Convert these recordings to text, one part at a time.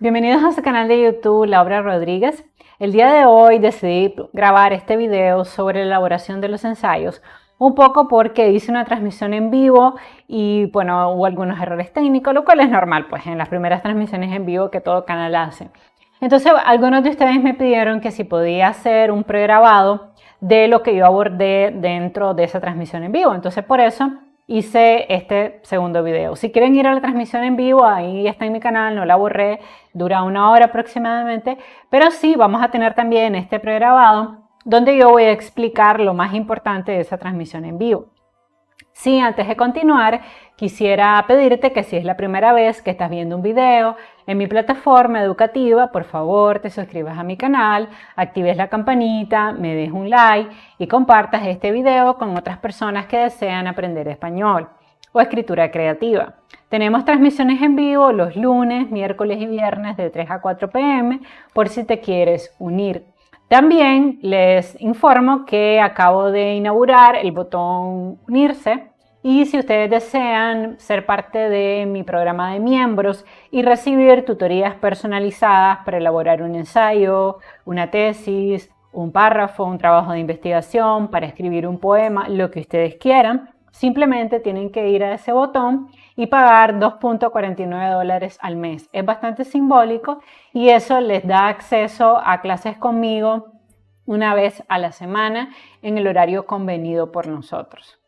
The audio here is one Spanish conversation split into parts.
Bienvenidos a su canal de YouTube, Laura Rodríguez. El día de hoy decidí grabar este video sobre la elaboración de los ensayos, un poco porque hice una transmisión en vivo y bueno, hubo algunos errores técnicos, lo cual es normal pues en las primeras transmisiones en vivo que todo canal hace. Entonces algunos de ustedes me pidieron que si podía hacer un pregrabado de lo que yo abordé dentro de esa transmisión en vivo. Entonces por eso hice este segundo video. Si quieren ir a la transmisión en vivo, ahí está en mi canal, no la borré, dura 1 hora aproximadamente, pero sí vamos a tener también este pregrabado donde yo voy a explicar lo más importante de esa transmisión en vivo. Sí, antes de continuar, quisiera pedirte que si es la primera vez que estás viendo un video en mi plataforma educativa, por favor te suscribas a mi canal, actives la campanita, me des un like y compartas este video con otras personas que desean aprender español o escritura creativa. Tenemos transmisiones en vivo los lunes, miércoles y viernes de 3 a 4 p.m. por si te quieres unir. También les informo que acabo de inaugurar el botón unirse y si ustedes desean ser parte de mi programa de miembros y recibir tutorías personalizadas para elaborar un ensayo, una tesis, un párrafo, un trabajo de investigación, para escribir un poema, lo que ustedes quieran, simplemente tienen que ir a ese botón y pagar $2.49 al mes. Es bastante simbólico y eso les da acceso a clases conmigo una vez a la semana en el horario convenido por nosotros.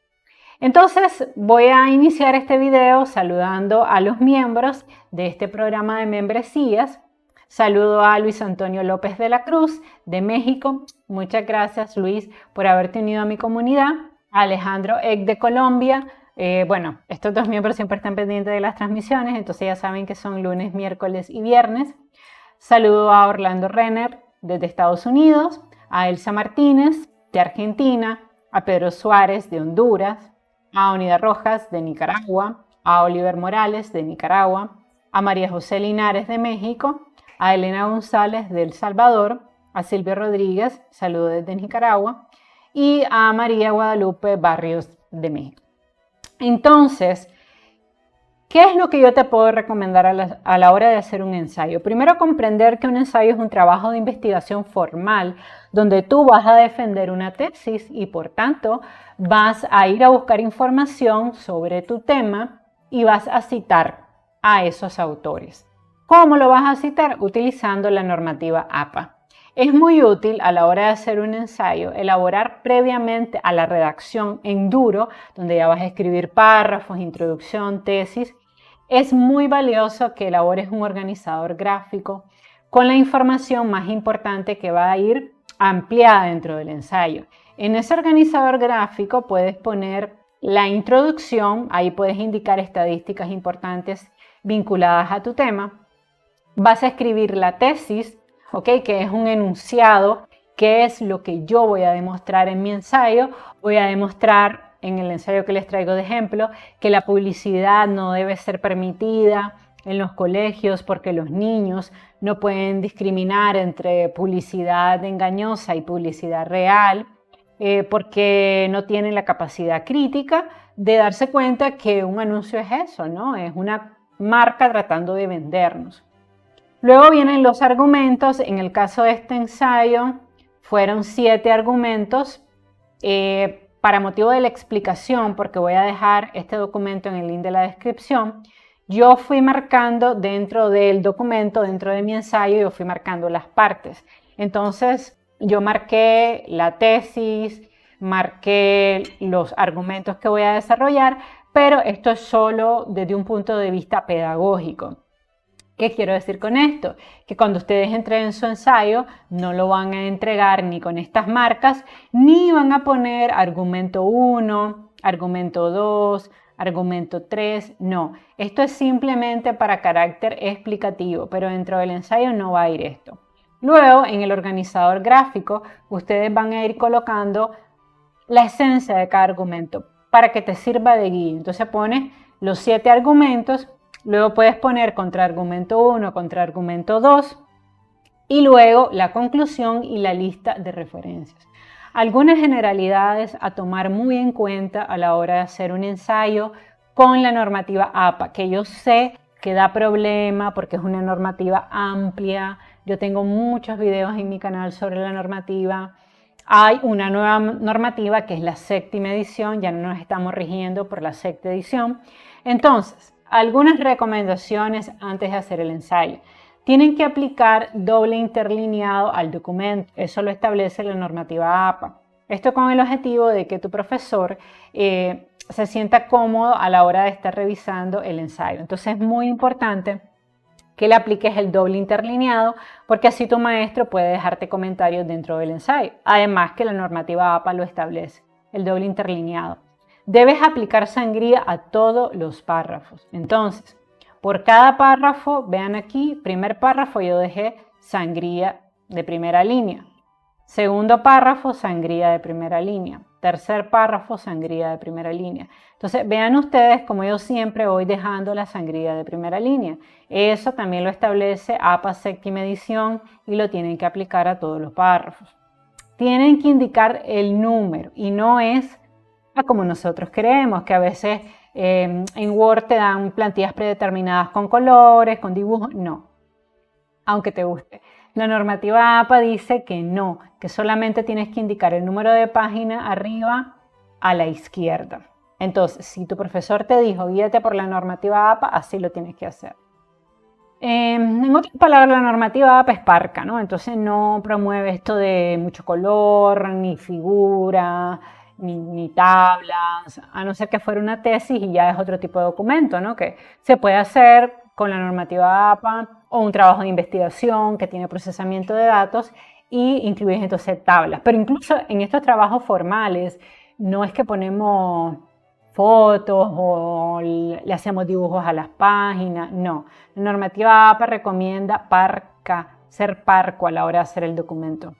Entonces voy a iniciar este video saludando a los miembros de este programa de membresías. Saludo a Luis Antonio López de la Cruz de México. Muchas gracias, Luis, por haberte unido a mi comunidad. Alejandro Eck de Colombia. Bueno, estos dos miembros siempre están pendientes de las transmisiones, entonces ya saben que son lunes, miércoles y viernes. Saludo a Orlando Renner desde Estados Unidos, a Elsa Martínez de Argentina, a Pedro Suárez de Honduras, a Unida Rojas de Nicaragua, a Oliver Morales de Nicaragua, a María José Linares de México, a Elena González de El Salvador, a Silvia Rodríguez, saludo desde Nicaragua, y a María Guadalupe Barrios de México. Entonces, ¿qué es lo que yo te puedo recomendar a la hora de hacer un ensayo? Primero, comprender que un ensayo es un trabajo de investigación formal donde tú vas a defender una tesis y por tanto vas a ir a buscar información sobre tu tema y vas a citar a esos autores. ¿Cómo lo vas a citar? Utilizando la normativa APA. Es muy útil a la hora de hacer un ensayo elaborar previamente a la redacción en duro, donde ya vas a escribir párrafos, introducción, tesis. Es muy valioso que elabores un organizador gráfico con la información más importante que va a ir ampliada dentro del ensayo. En ese organizador gráfico puedes poner la introducción, ahí puedes indicar estadísticas importantes vinculadas a tu tema. Vas a escribir la tesis, que es un enunciado, qué es lo que yo voy a demostrar en mi ensayo. Voy a demostrar en el ensayo que les traigo de ejemplo que la publicidad no debe ser permitida en los colegios porque los niños no pueden discriminar entre publicidad engañosa y publicidad real, porque no tienen la capacidad crítica de darse cuenta que un anuncio es eso, ¿no? Es una marca tratando de vendernos. Luego vienen los argumentos. En el caso de este ensayo fueron 7 argumentos. Para motivo de la explicación, porque voy a dejar este documento en el link de la descripción, yo fui marcando dentro del documento, dentro de mi ensayo, yo fui marcando las partes. Entonces yo marqué la tesis, marqué los argumentos que voy a desarrollar, pero esto es solo desde un punto de vista pedagógico. ¿Qué quiero decir con esto? Que cuando ustedes entreguen su ensayo no lo van a entregar ni con estas marcas, ni van a poner argumento 1, argumento 2, argumento 3, no. Esto es simplemente para carácter explicativo, pero dentro del ensayo no va a ir esto. Luego, en el organizador gráfico, ustedes van a ir colocando la esencia de cada argumento para que te sirva de guía. Entonces pones los 7 argumentos. Luego puedes poner contraargumento 1, contraargumento 2 y luego la conclusión y la lista de referencias. Algunas generalidades a tomar muy en cuenta a la hora de hacer un ensayo con la normativa APA, que yo sé que da problema porque es una normativa amplia. Yo tengo muchos videos en mi canal sobre la normativa. Hay una nueva normativa que es la séptima edición, ya no nos estamos rigiendo por la sexta edición. Entonces, algunas recomendaciones antes de hacer el ensayo. Tienen que aplicar doble interlineado al documento, eso lo establece la normativa APA. Esto con el objetivo de que tu profesor se sienta cómodo a la hora de estar revisando el ensayo. Entonces es muy importante que le apliques el doble interlineado porque así tu maestro puede dejarte comentarios dentro del ensayo. Además que la normativa APA lo establece, el doble interlineado. Debes aplicar sangría a todos los párrafos. Entonces, por cada párrafo, vean aquí, primer párrafo yo dejé sangría de primera línea. Segundo párrafo, sangría de primera línea. Tercer párrafo, sangría de primera línea. Entonces, vean ustedes como yo siempre voy dejando la sangría de primera línea. Eso también lo establece APA séptima edición y lo tienen que aplicar a todos los párrafos. Tienen que indicar el número y no es como nosotros creemos, que a veces en Word te dan plantillas predeterminadas con colores, con dibujos. No, aunque te guste. La normativa APA dice que no, que solamente tienes que indicar el número de página arriba a la izquierda. Entonces, si tu profesor te dijo, guíate por la normativa APA, así lo tienes que hacer. En otras palabras, la normativa APA es parca, ¿no? Entonces no promueve esto de mucho color, ni figura, ni tablas, a no ser que fuera una tesis y ya es otro tipo de documento, ¿no? Que se puede hacer con la normativa APA o un trabajo de investigación que tiene procesamiento de datos y incluye entonces tablas. Pero incluso en estos trabajos formales no es que ponemos fotos o le hacemos dibujos a las páginas, no. La normativa APA recomienda ser parco a la hora de hacer el documento.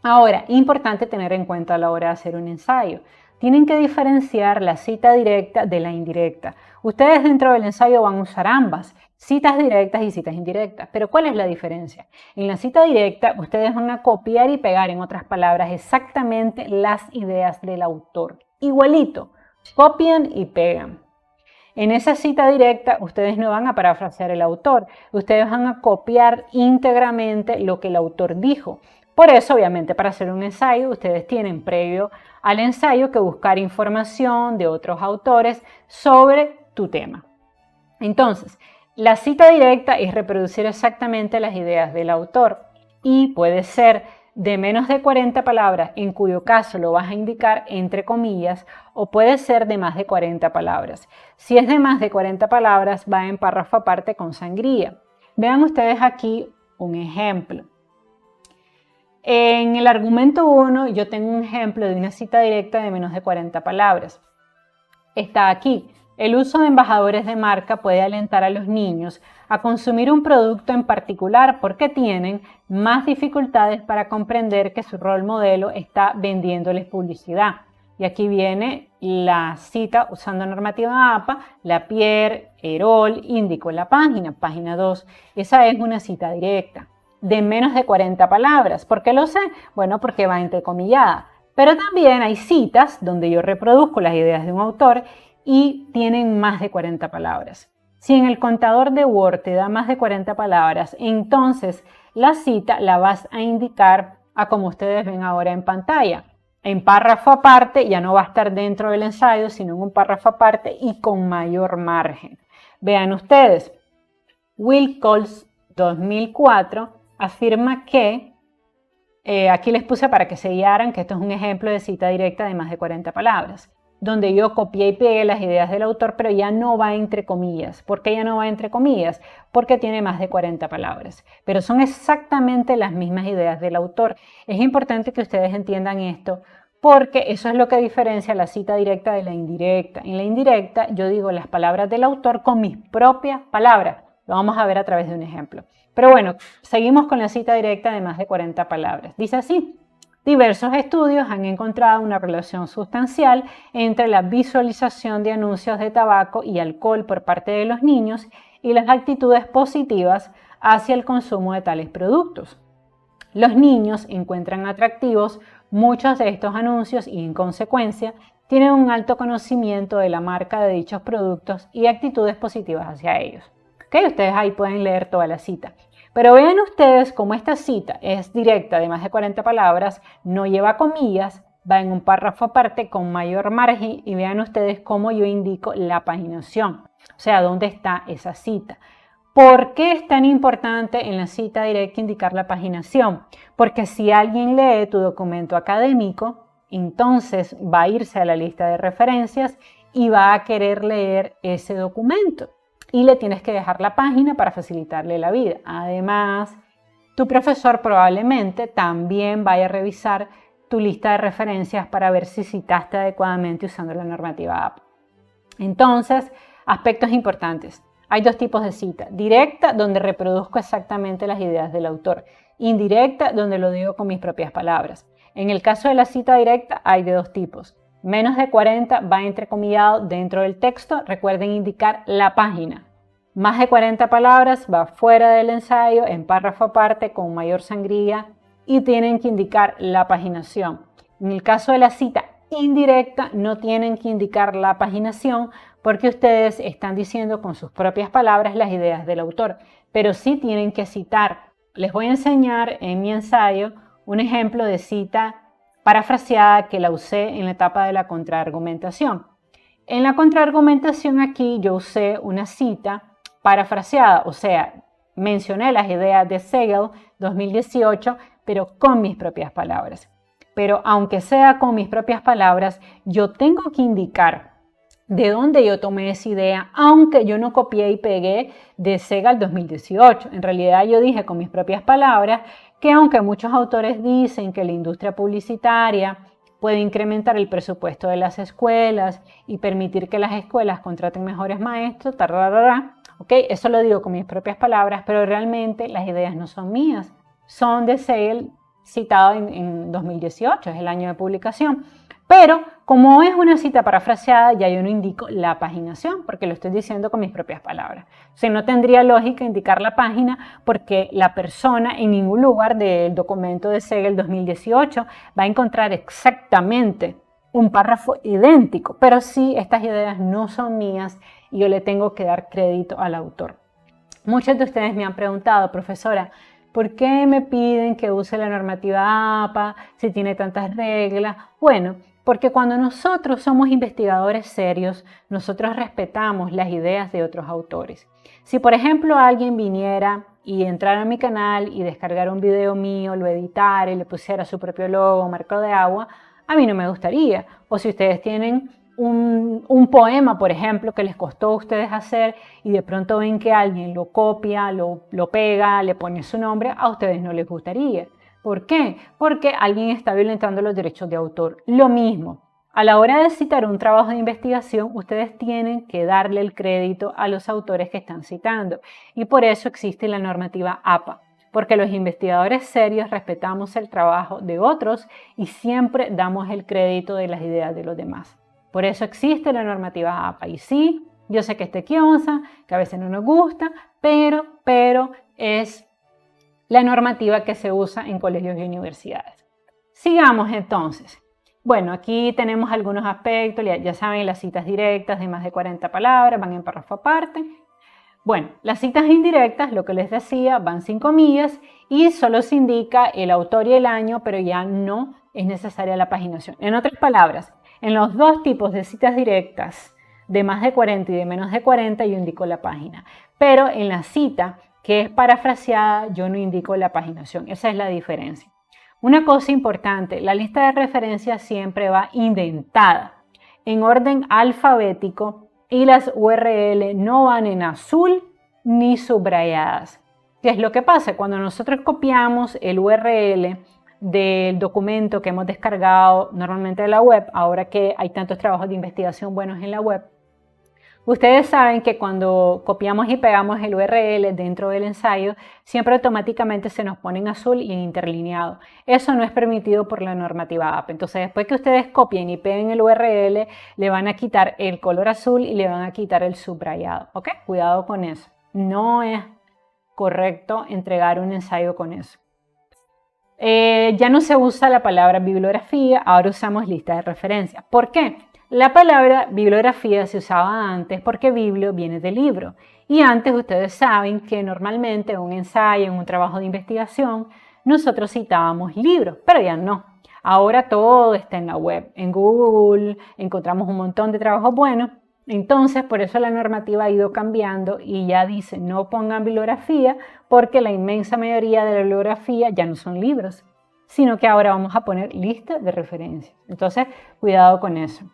Ahora, importante tener en cuenta a la hora de hacer un ensayo. Tienen que diferenciar la cita directa de la indirecta. Ustedes dentro del ensayo van a usar ambas, citas directas y citas indirectas. Pero ¿cuál es la diferencia? En la cita directa, ustedes van a copiar y pegar, en otras palabras, exactamente las ideas del autor. Igualito, copian y pegan. En esa cita directa, ustedes no van a parafrasear el autor, ustedes van a copiar íntegramente lo que el autor dijo. Por eso, obviamente, para hacer un ensayo, ustedes tienen previo al ensayo que buscar información de otros autores sobre tu tema. Entonces, la cita directa es reproducir exactamente las ideas del autor y puede ser de menos de 40 palabras, en cuyo caso lo vas a indicar entre comillas, o puede ser de más de 40 palabras. Si es de más de 40 palabras, va en párrafo aparte con sangría. Vean ustedes aquí un ejemplo. En el argumento 1 yo tengo un ejemplo de una cita directa de menos de 40 palabras. Está aquí. El uso de embajadores de marca puede alentar a los niños a consumir un producto en particular porque tienen más dificultades para comprender que su rol modelo está vendiéndoles publicidad. Y aquí viene la cita usando normativa APA, Lapierre, Herol, indicó la página 2. Esa es una cita directa de menos de 40 palabras. ¿Por qué lo sé? Bueno, porque va entrecomillada. Pero también hay citas donde yo reproduzco las ideas de un autor y tienen más de 40 palabras. Si en el contador de Word te da más de 40 palabras, entonces la cita la vas a indicar a como ustedes ven ahora en pantalla. En párrafo aparte, ya no va a estar dentro del ensayo, sino en un párrafo aparte y con mayor margen. Vean ustedes, Wilcox 2004 afirma que, aquí les puse para que se guiaran, que esto es un ejemplo de cita directa de más de 40 palabras, donde yo copié y pegué las ideas del autor, pero ya no va entre comillas. ¿Por qué ya no va entre comillas? Porque tiene más de 40 palabras, pero son exactamente las mismas ideas del autor. Es importante que ustedes entiendan esto, porque eso es lo que diferencia la cita directa de la indirecta. En la indirecta yo digo las palabras del autor con mis propias palabras. Lo vamos a ver a través de un ejemplo. Pero bueno, seguimos con la cita directa de más de 40 palabras. Dice así: diversos estudios han encontrado una relación sustancial entre la visualización de anuncios de tabaco y alcohol por parte de los niños y las actitudes positivas hacia el consumo de tales productos. Los niños encuentran atractivos muchos de estos anuncios y, en consecuencia, tienen un alto conocimiento de la marca de dichos productos y actitudes positivas hacia ellos. ¿Ok? Ustedes ahí pueden leer toda la cita. Pero vean ustedes cómo esta cita es directa de más de 40 palabras, no lleva comillas, va en un párrafo aparte con mayor margen y vean ustedes cómo yo indico la paginación, o sea, dónde está esa cita. ¿Por qué es tan importante en la cita directa indicar la paginación? Porque si alguien lee tu documento académico, entonces va a irse a la lista de referencias y va a querer leer ese documento. Y le tienes que dejar la página para facilitarle la vida. Además, tu profesor probablemente también vaya a revisar tu lista de referencias para ver si citaste adecuadamente usando la normativa APA. Entonces, aspectos importantes. Hay dos tipos de cita. Directa, donde reproduzco exactamente las ideas del autor. Indirecta, donde lo digo con mis propias palabras. En el caso de la cita directa, hay de dos tipos. Menos de 40 va entrecomillado dentro del texto. Recuerden indicar la página. Más de 40 palabras va fuera del ensayo, en párrafo aparte, con mayor sangría, y tienen que indicar la paginación. En el caso de la cita indirecta, no tienen que indicar la paginación porque ustedes están diciendo con sus propias palabras las ideas del autor, pero sí tienen que citar. Les voy a enseñar en mi ensayo un ejemplo de cita parafraseada que la usé en la etapa de la contraargumentación. En la contraargumentación aquí yo usé una cita parafraseada, o sea, mencioné las ideas de Segel 2018, pero con mis propias palabras. Pero aunque sea con mis propias palabras, yo tengo que indicar de dónde yo tomé esa idea, aunque yo no copié y pegué de Segel 2018. En realidad yo dije con mis propias palabras que aunque muchos autores dicen que la industria publicitaria puede incrementar el presupuesto de las escuelas y permitir que las escuelas contraten mejores maestros, ¿okay? Eso lo digo con mis propias palabras, pero realmente las ideas no son mías, son de Segel citado en 2018, es el año de publicación. Pero como es una cita parafraseada, ya yo no indico la paginación porque lo estoy diciendo con mis propias palabras. O sea, no tendría lógica indicar la página porque la persona en ningún lugar del documento de Segel 2018 va a encontrar exactamente un párrafo idéntico, pero sí, estas ideas no son mías y yo le tengo que dar crédito al autor. Muchos de ustedes me han preguntado, profesora, ¿por qué me piden que use la normativa APA si tiene tantas reglas? Bueno, porque cuando nosotros somos investigadores serios, nosotros respetamos las ideas de otros autores. Si por ejemplo alguien viniera y entrara a mi canal y descargara un video mío, lo editara y le pusiera su propio logo, marco de agua, a mí no me gustaría. O si ustedes tienen un poema, por ejemplo, que les costó a ustedes hacer y de pronto ven que alguien lo copia, lo pega, le pone su nombre, a ustedes no les gustaría. ¿Por qué? Porque alguien está violentando los derechos de autor. Lo mismo, a la hora de citar un trabajo de investigación, ustedes tienen que darle el crédito a los autores que están citando. Y por eso existe la normativa APA, porque los investigadores serios respetamos el trabajo de otros y siempre damos el crédito de las ideas de los demás. Por eso existe la normativa APA. Y sí, yo sé que es tequiosa, que a veces no nos gusta, pero es la normativa que se usa en colegios y universidades. Sigamos entonces. Bueno, aquí tenemos algunos aspectos, ya saben, las citas directas de más de 40 palabras van en párrafo aparte. Bueno, las citas indirectas, lo que les decía, van sin comillas y solo se indica el autor y el año, pero ya no es necesaria la paginación. En otras palabras, en los dos tipos de citas directas de más de 40 y de menos de 40 yo indico la página, pero en la cita que es parafraseada yo no indico la paginación. Esa es la diferencia. Una cosa importante, la lista de referencias siempre va indentada en orden alfabético y las URL no van en azul ni subrayadas. ¿Qué es lo que pasa? Cuando nosotros copiamos el URL del documento que hemos descargado normalmente de la web, ahora que hay tantos trabajos de investigación buenos en la web, ustedes saben que cuando copiamos y pegamos el URL dentro del ensayo, siempre automáticamente se nos pone en azul y en interlineado. Eso no es permitido por la normativa APA. Entonces, después que ustedes copien y peguen el URL, le van a quitar el color azul y le van a quitar el subrayado. ¿Ok? Cuidado con eso. No es correcto entregar un ensayo con eso. Ya no se usa la palabra bibliografía, ahora usamos lista de referencia. ¿Por qué? La palabra bibliografía se usaba antes porque biblio viene de libro. Y antes ustedes saben que normalmente en un ensayo, en un trabajo de investigación, nosotros citábamos libros, pero ya no. Ahora todo está en la web. En Google encontramos un montón de trabajos buenos. Entonces, por eso la normativa ha ido cambiando y ya dice no pongan bibliografía porque la inmensa mayoría de la bibliografía ya no son libros, sino que ahora vamos a poner lista de referencias. Entonces, cuidado con eso.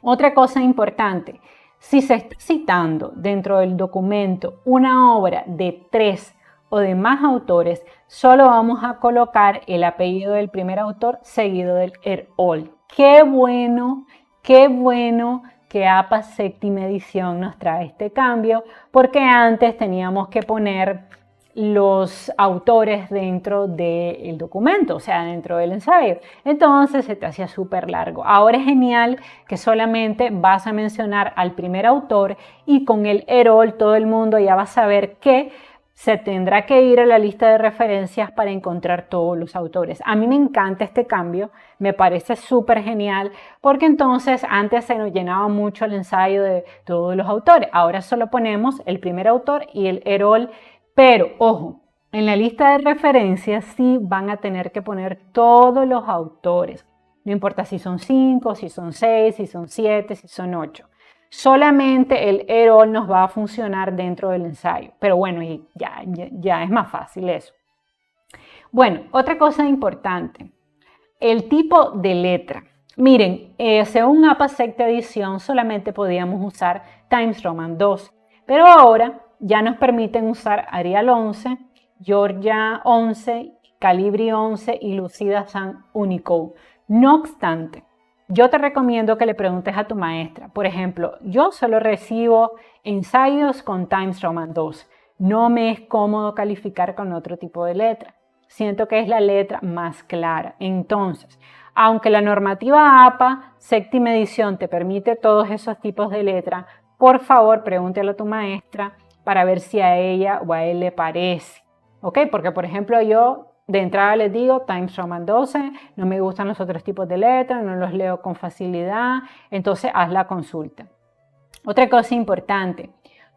Otra cosa importante, si se está citando dentro del documento una obra de 3 o de más autores, solo vamos a colocar el apellido del primer autor seguido del EROL. ¡Qué bueno! ¡Qué bueno! Que APA séptima edición nos trae este cambio, porque antes teníamos que poner los autores dentro del documento, o sea, dentro del ensayo. Entonces se te hacía súper largo. Ahora es genial que solamente vas a mencionar al primer autor y con el EROL todo el mundo ya va a saber que se tendrá que ir a la lista de referencias para encontrar todos los autores. A mí me encanta este cambio, me parece súper genial, porque entonces antes se nos llenaba mucho el ensayo de todos los autores. Ahora solo ponemos el primer autor y el EROL, pero ojo, en la lista de referencias sí van a tener que poner todos los autores. No importa si son 5, si son 6, si son 7, si son 8. Solamente el EROL nos va a funcionar dentro del ensayo. Pero bueno, ya es más fácil eso. Bueno, otra cosa importante. El tipo de letra. Miren, según APA sexta edición solamente podíamos usar Times Roman 2. Pero ahora ya nos permiten usar Arial 11, Georgia 11, Calibri 11 y Lucida San Unicode. No obstante, yo te recomiendo que le preguntes a tu maestra. Por ejemplo, yo solo recibo ensayos con Times Roman 2. No me es cómodo calificar con otro tipo de letra. Siento que es la letra más clara. Entonces, aunque la normativa APA, séptima edición, te permite todos esos tipos de letra, por favor, pregúntale a tu maestra para ver si a ella o a él le parece. ¿Ok? Porque, por ejemplo, yo de entrada les digo Times Roman 12, no me gustan los otros tipos de letras, no los leo con facilidad, entonces haz la consulta. Otra cosa importante,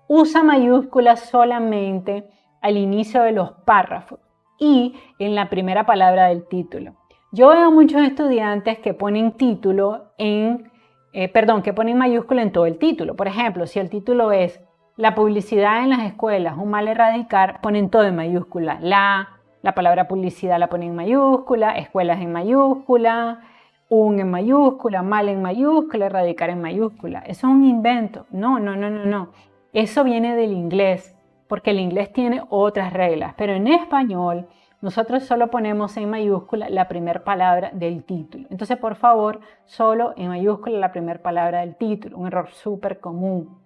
usa mayúsculas solamente al inicio de los párrafos y en la primera palabra del título. Yo veo muchos estudiantes que ponen título que ponen mayúscula en todo el título. Por ejemplo, si el título es la publicidad en las escuelas, un mal erradicar, ponen todo en mayúscula. La palabra publicidad la ponen en mayúscula, escuelas en mayúscula, un en mayúscula, mal en mayúscula, erradicar en mayúscula. Eso es un invento. No. Eso viene del inglés, porque el inglés tiene otras reglas. Pero en español, nosotros solo ponemos en mayúscula la primera palabra del título. Entonces, por favor, solo en mayúscula la primera palabra del título. Un error súper común.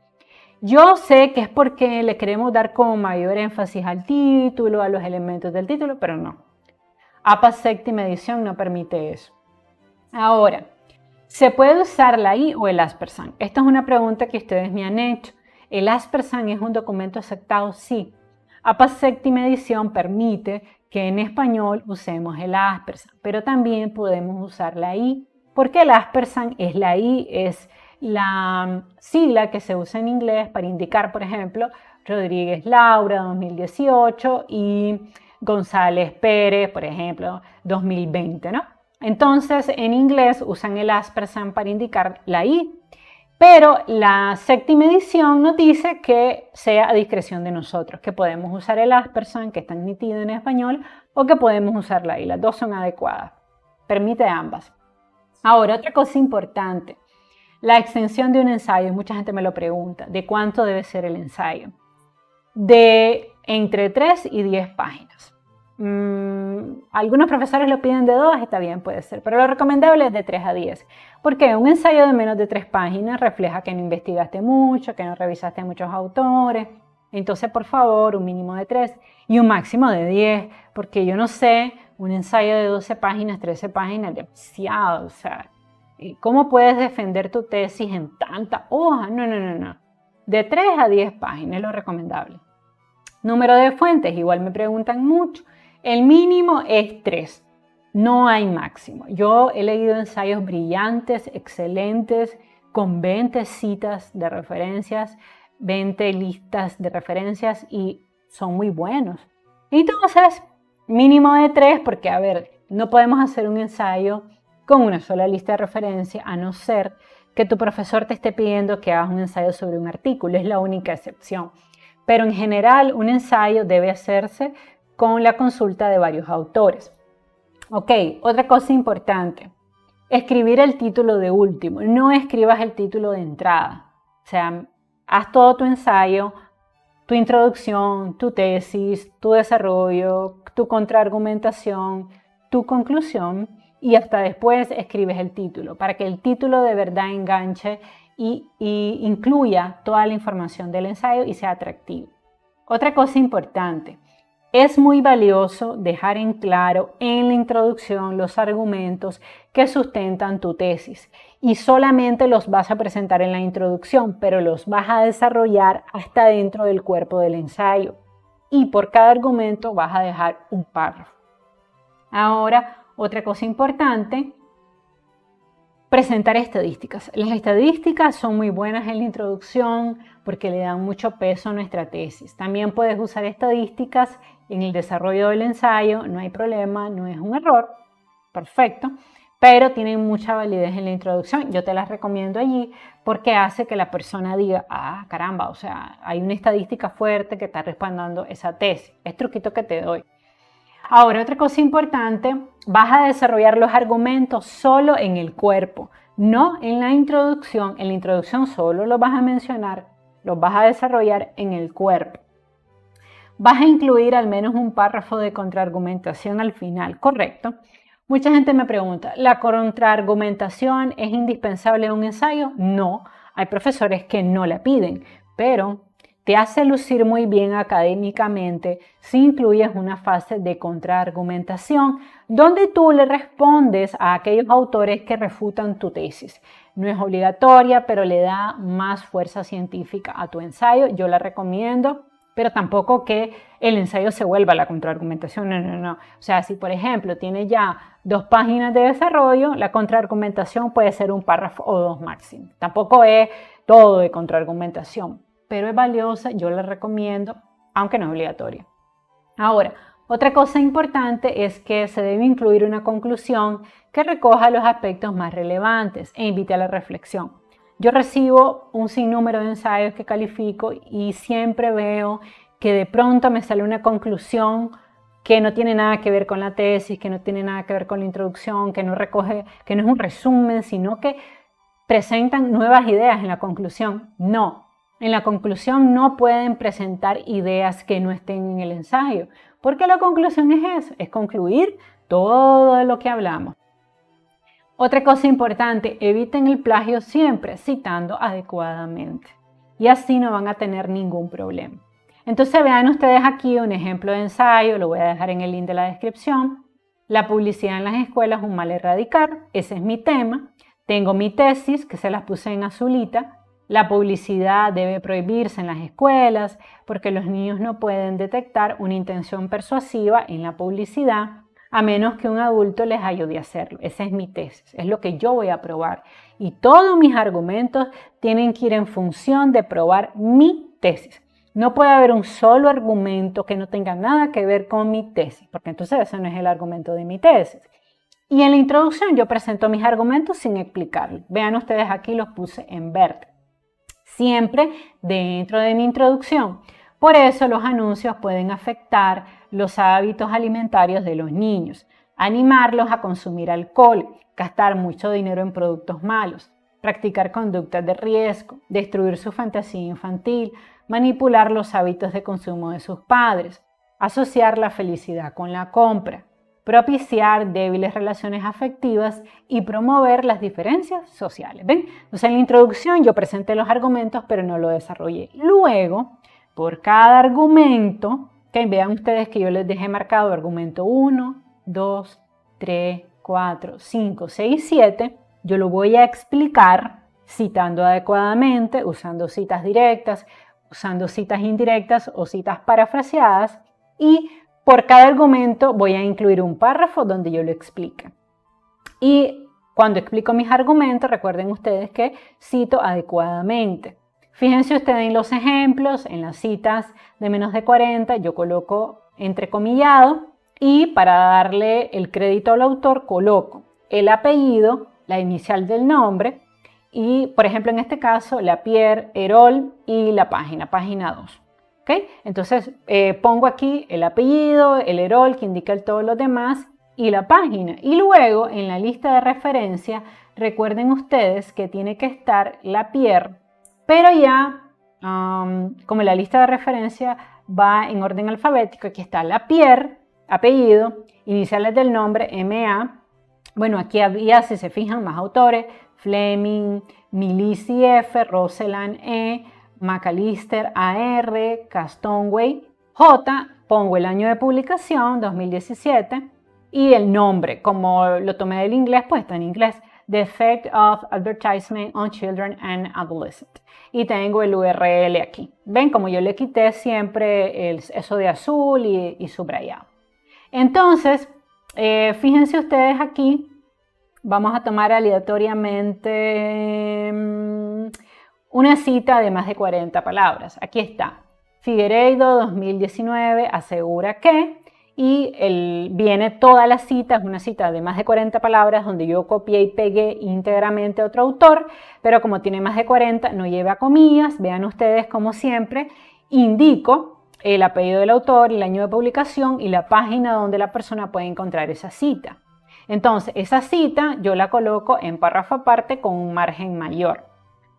Yo sé que es porque le queremos dar como mayor énfasis al título, a los elementos del título, pero no. APA séptima edición no permite eso. Ahora, ¿se puede usar la I o el aspersan? Esta es una pregunta que ustedes me han hecho. ¿El aspersan es un documento aceptado? Sí. APA séptima edición permite que en español usemos el aspersan, pero también podemos usar la I, porque el aspersan es la I, es la sigla que se usa en inglés para indicar, por ejemplo, Rodríguez Laura 2018 y González Pérez, por ejemplo, 2020, ¿no? Entonces, en inglés usan el aspersan para indicar la I, pero la séptima edición nos dice que sea a discreción de nosotros, que podemos usar el aspersan, que está admitido en español, o que podemos usar la I. Las dos son adecuadas. Permite ambas. Ahora, otra cosa importante. La extensión de un ensayo, mucha gente me lo pregunta, ¿de cuánto debe ser el ensayo? De entre 3 y 10 páginas. Algunos profesores lo piden de 2, está bien, puede ser, pero lo recomendable es de 3 a 10, porque un ensayo de menos de 3 páginas refleja que no investigaste mucho, que no revisaste muchos autores. Entonces, por favor, un mínimo de 3 y un máximo de 10, porque yo no sé, un ensayo de 12 páginas, 13 páginas, demasiado, o sea, ¿cómo puedes defender tu tesis en tanta hoja? No. De 3 a 10 páginas es lo recomendable. Número de fuentes, igual me preguntan mucho. El mínimo es 3. no hay máximo. Yo he leído ensayos brillantes, excelentes, con 20 citas de referencias, 20 listas de referencias y son muy buenos. Entonces, mínimo de 3, porque a ver, no podemos hacer un ensayo con una sola lista de referencia, a no ser que tu profesor te esté pidiendo que hagas un ensayo sobre un artículo, es la única excepción. Pero en general, un ensayo debe hacerse con la consulta de varios autores. Ok, otra cosa importante, escribir el título de último, no escribas el título de entrada. O sea, haz todo tu ensayo, tu introducción, tu tesis, tu desarrollo, tu contraargumentación, tu conclusión y hasta después escribes el título para que el título de verdad enganche y incluya toda la información del ensayo y sea atractivo. Otra cosa importante, es muy valioso dejar en claro en la introducción los argumentos que sustentan tu tesis y solamente los vas a presentar en la introducción, pero los vas a desarrollar hasta dentro del cuerpo del ensayo y por cada argumento vas a dejar un párrafo. Ahora, otra cosa importante, presentar estadísticas. Las estadísticas son muy buenas en la introducción porque le dan mucho peso a nuestra tesis. También puedes usar estadísticas en el desarrollo del ensayo, no hay problema, no es un error, perfecto, pero tienen mucha validez en la introducción. Yo te las recomiendo allí porque hace que la persona diga, ah, caramba, o sea, hay una estadística fuerte que está respaldando esa tesis. Es truquito que te doy. Ahora, otra cosa importante, vas a desarrollar los argumentos solo en el cuerpo, no en la introducción. En la introducción solo los vas a mencionar, los vas a desarrollar en el cuerpo. Vas a incluir al menos un párrafo de contraargumentación al final, ¿correcto? Mucha gente me pregunta, ¿la contraargumentación es indispensable en un ensayo? No, hay profesores que no la piden, pero te hace lucir muy bien académicamente si incluyes una fase de contraargumentación donde tú le respondes a aquellos autores que refutan tu tesis. No es obligatoria, pero le da más fuerza científica a tu ensayo. Yo la recomiendo, pero tampoco que el ensayo se vuelva la contraargumentación. No. O sea, si por ejemplo tiene ya 2 páginas de desarrollo, la contraargumentación puede ser un párrafo o 2 máximo. Tampoco es todo de contraargumentación, pero es valiosa, yo la recomiendo, aunque no es obligatoria. Ahora, otra cosa importante es que se debe incluir una conclusión que recoja los aspectos más relevantes e invite a la reflexión. Yo recibo un sinnúmero de ensayos que califico y siempre veo que de pronto me sale una conclusión que no tiene nada que ver con la tesis, que no tiene nada que ver con la introducción, que no recoge, que no es un resumen, sino que presentan nuevas ideas en la conclusión. No, en la conclusión no pueden presentar ideas que no estén en el ensayo, porque la conclusión es eso, es concluir todo de lo que hablamos. Otra cosa importante, eviten el plagio siempre citando adecuadamente y así no van a tener ningún problema. Entonces vean ustedes aquí un ejemplo de ensayo, lo voy a dejar en el link de la descripción. La publicidad en las escuelas es un mal erradicar, ese es mi tema. Tengo mi tesis que se las puse en azulita. La publicidad debe prohibirse en las escuelas porque los niños no pueden detectar una intención persuasiva en la publicidad a menos que un adulto les ayude a hacerlo. Esa es mi tesis, es lo que yo voy a probar. Y todos mis argumentos tienen que ir en función de probar mi tesis. No puede haber un solo argumento que no tenga nada que ver con mi tesis, porque entonces ese no es el argumento de mi tesis. Y en la introducción yo presento mis argumentos sin explicarlos. Vean ustedes aquí los puse en verde. Siempre dentro de mi introducción. Por eso los anuncios pueden afectar los hábitos alimentarios de los niños, animarlos a consumir alcohol, gastar mucho dinero en productos malos, practicar conductas de riesgo, destruir su fantasía infantil, manipular los hábitos de consumo de sus padres, asociar la felicidad con la compra, propiciar débiles relaciones afectivas y promover las diferencias sociales. ¿Ven? Entonces en la introducción yo presenté los argumentos, pero no lo desarrollé. Luego, por cada argumento, que vean ustedes que yo les dejé marcado argumento 1, 2, 3, 4, 5, 6, 7, yo lo voy a explicar citando adecuadamente, usando citas directas, usando citas indirectas o citas parafraseadas y por cada argumento voy a incluir un párrafo donde yo lo explique. Y cuando explico mis argumentos, recuerden ustedes que cito adecuadamente. Fíjense ustedes en los ejemplos, en las citas de menos de 40, yo coloco entrecomillado y para darle el crédito al autor coloco el apellido, la inicial del nombre y, por ejemplo, en este caso, Lapierre, Herol y la página 2. ¿Okay? Entonces, pongo aquí el apellido, el Herol que indica todos los demás y la página. Y luego, en la lista de referencia, recuerden ustedes que tiene que estar Lapierre, pero ya, como la lista de referencia va en orden alfabético, aquí está Lapierre, apellido, iniciales del nombre, MA. Bueno, aquí había, si se fijan, más autores, Fleming, Milisi F, Roseland E, McAllister AR, Castonway J, pongo el año de publicación, 2017, y el nombre, como lo tomé del inglés, pues está en inglés, The Effect of Advertisement on Children and Adolescents. Y tengo el URL aquí. Ven, como yo le quité siempre eso de azul y subrayado. Entonces, fíjense ustedes aquí, vamos a tomar aleatoriamente una cita de más de 40 palabras. Aquí está. Figueiredo 2019 asegura que, y viene toda la cita, es una cita de más de 40 palabras donde yo copié y pegué íntegramente a otro autor, pero como tiene más de 40 no lleva comillas. Vean ustedes como siempre indico el apellido del autor, el año de publicación y la página donde la persona puede encontrar esa cita. Entonces, esa cita yo la coloco en párrafo aparte con un margen mayor.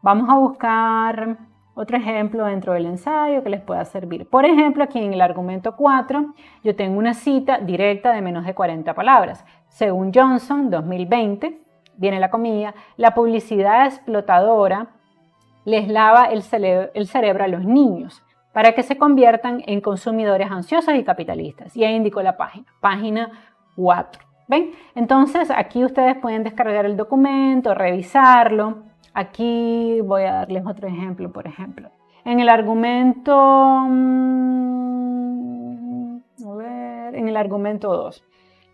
Vamos a buscar otro ejemplo dentro del ensayo que les pueda servir. Por ejemplo, aquí en el argumento 4, yo tengo una cita directa de menos de 40 palabras. Según Johnson, 2020, viene la comilla, la publicidad explotadora les lava el cerebro a los niños para que se conviertan en consumidores ansiosos y capitalistas. Y ahí indico la página 4. ¿Ven? Entonces, aquí ustedes pueden descargar el documento, revisarlo. Aquí voy a darles otro ejemplo, por ejemplo. En el argumento, en el argumento 2.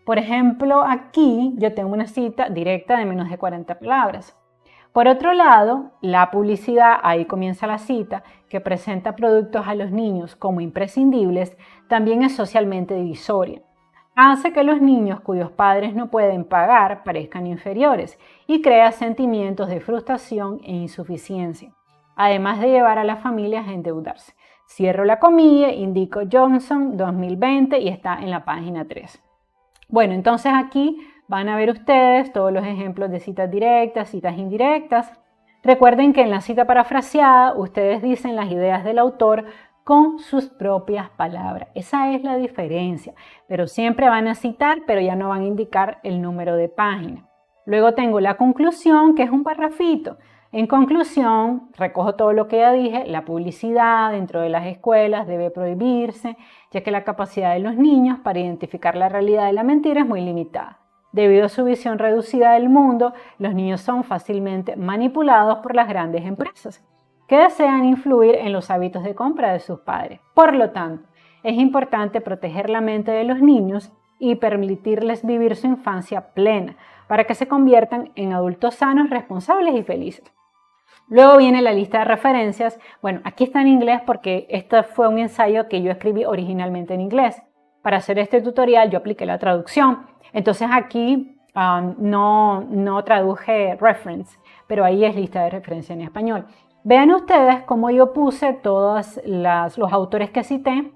Por ejemplo, aquí yo tengo una cita directa de menos de 40 palabras. Por otro lado, la publicidad, ahí comienza la cita, que presenta productos a los niños como imprescindibles, también es socialmente divisoria. Hace que los niños cuyos padres no pueden pagar parezcan inferiores y crea sentimientos de frustración e insuficiencia, además de llevar a las familias a endeudarse. Cierro la comilla, indico Johnson 2020 y está en la página 3. Bueno, entonces aquí van a ver ustedes todos los ejemplos de citas directas, citas indirectas. Recuerden que en la cita parafraseada ustedes dicen las ideas del autor con sus propias palabras. Esa es la diferencia, pero siempre van a citar, pero ya no van a indicar el número de página. Luego tengo la conclusión, que es un parrafito. En conclusión, recojo todo lo que ya dije, la publicidad dentro de las escuelas debe prohibirse, ya que la capacidad de los niños para identificar la realidad de la mentira es muy limitada. Debido a su visión reducida del mundo, los niños son fácilmente manipulados por las grandes empresas, que desean influir en los hábitos de compra de sus padres. Por lo tanto, es importante proteger la mente de los niños y permitirles vivir su infancia plena, para que se conviertan en adultos sanos, responsables y felices. Luego viene la lista de referencias. Bueno, aquí está en inglés porque este fue un ensayo que yo escribí originalmente en inglés. Para hacer este tutorial yo apliqué la traducción. Entonces aquí no traduje reference, pero ahí es lista de referencia en español. Vean ustedes cómo yo puse todos los autores que cité.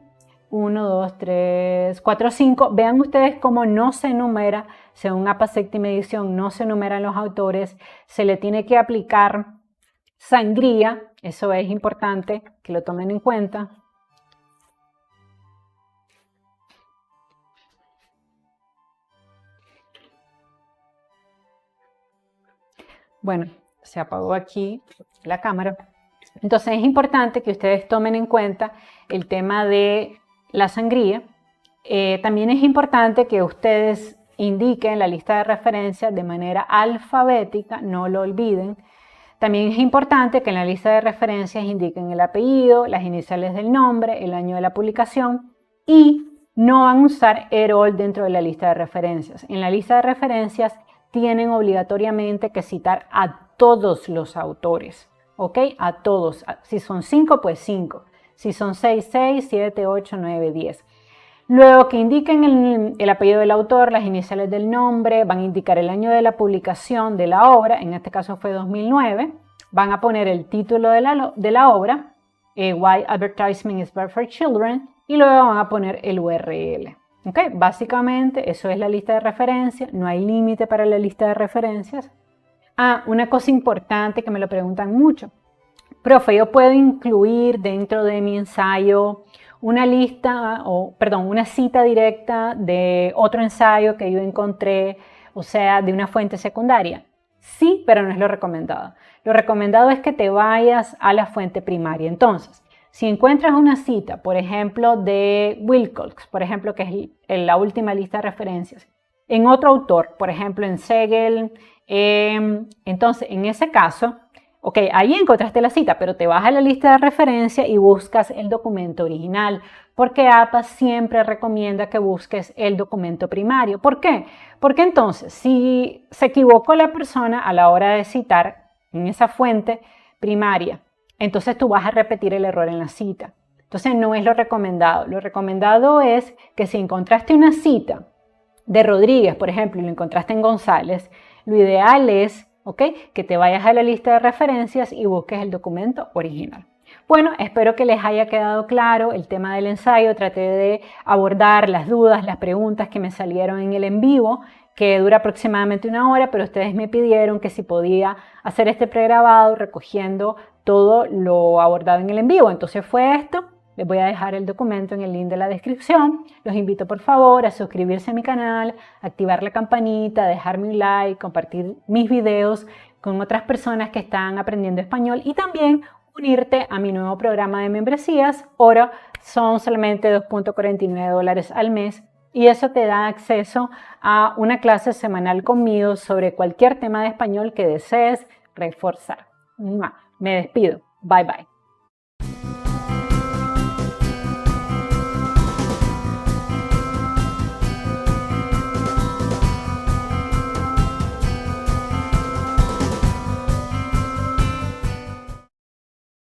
1, 2, 3, 4, 5. Vean ustedes cómo no se enumera, según APA séptima edición, no se enumeran los autores. Se le tiene que aplicar sangría, eso es importante que lo tomen en cuenta. Bueno, se apagó aquí la cámara. Entonces es importante que ustedes tomen en cuenta el tema de la sangría. También es importante que ustedes indiquen la lista de referencias de manera alfabética, no lo olviden. También es importante que en la lista de referencias indiquen el apellido, las iniciales del nombre, el año de la publicación y no van a usar at all dentro de la lista de referencias. En la lista de referencias tienen obligatoriamente que citar a todos los autores, ¿ok? A todos. Si son 5, pues 5. Si son 6, 6, 7, 8, 9, 10. Luego que indiquen el apellido del autor, las iniciales del nombre, van a indicar el año de la publicación de la obra, en este caso fue 2009, van a poner el título de la obra, Why Advertising is Bad for Children, y luego van a poner el URL. ¿Okay? Básicamente eso es la lista de referencias, no hay límite para la lista de referencias. Una cosa importante que me lo preguntan mucho. Profe, yo puedo incluir dentro de mi ensayo una cita directa de otro ensayo que yo encontré, o sea, de una fuente secundaria. Sí, pero no es lo recomendado. Lo recomendado es que te vayas a la fuente primaria. Entonces, si encuentras una cita, por ejemplo, de Wilcox, por ejemplo, que es la última lista de referencias, en otro autor, por ejemplo, en Segel, entonces, en ese caso, ok, ahí encontraste la cita, pero te vas a la lista de referencia y buscas el documento original, porque APA siempre recomienda que busques el documento primario. ¿Por qué? Porque entonces, si se equivocó la persona a la hora de citar en esa fuente primaria, entonces tú vas a repetir el error en la cita. Entonces no es lo recomendado. Lo recomendado es que si encontraste una cita de Rodríguez, por ejemplo, y lo encontraste en González, lo ideal es que te vayas a la lista de referencias y busques el documento original. Bueno, espero que les haya quedado claro el tema del ensayo. Traté de abordar las dudas, las preguntas que me salieron en el en vivo, que dura aproximadamente 1 hora, pero ustedes me pidieron que si podía hacer este pregrabado recogiendo todo lo abordado en el en vivo. Entonces fue esto. Les voy a dejar el documento en el link de la descripción. Los invito por favor a suscribirse a mi canal, activar la campanita, dejarme un like, compartir mis videos con otras personas que están aprendiendo español y también unirte a mi nuevo programa de membresías. Ahora son solamente $2.49 al mes y eso te da acceso a una clase semanal conmigo sobre cualquier tema de español que desees reforzar. Me despido. Bye bye.